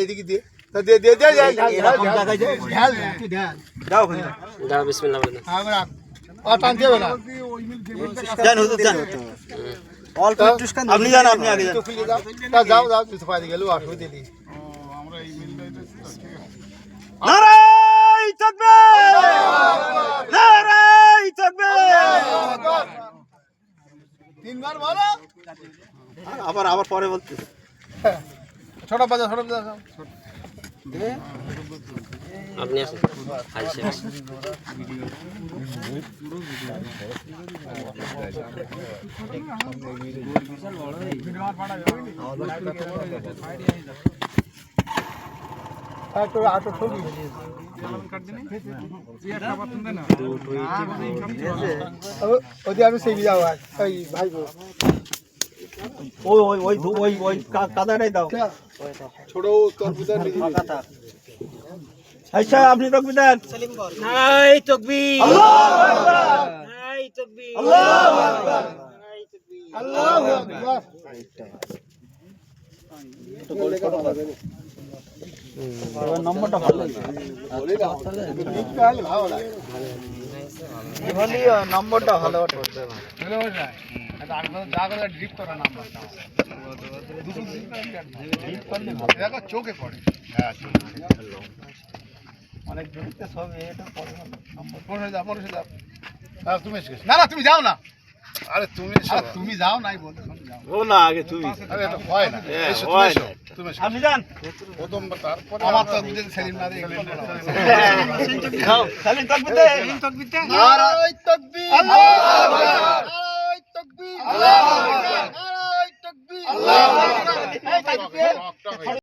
এদিকে দিয়ে দে দে দে দাও দাও বিসমিল্লাহ বলে দাও আমরা টানতে হবে না জান হুজুর জান অল্প একটু আপনি জান আপনি আগে যান যাও যাও তুই পাই গেল অসুবিধা নেই নারাই তাকবীর নারাই তাকবীর তিনবার বলো আবার পরে বলতে ছোট বাজা আপনি আসেন হাজি সাহেব আটো ছবি ওদি আমি সেই যাও ওই ভাই ওই কাদাটাই দাও ছোট তরফদার আচ্ছা আপনি তাকবীর দেন নাই তাকবীর আল্লাহু আকবার নাই তাকবীর আল্লাহু আকবার আল্লাহু আকবার নম্বরটা ভালো লাগে ভালো লাগে নম্বরটা ভালো চোখে পড়ে অনেক দূরত্বে সব এটা তুমি না না তুমি যাও না আরে তুমি যাও নাই বলতে ও না আগে তুমি আরে এটা হয় না তুমি আপনি যান প্রথম তারপরে আমার তো যদি সেলিম না দিয়ে খালি তাকবীর দেন নারায়ে তাকবীর নারায়ে তাকবীর নারায়ে তাকবীর আল্লাহু আকবার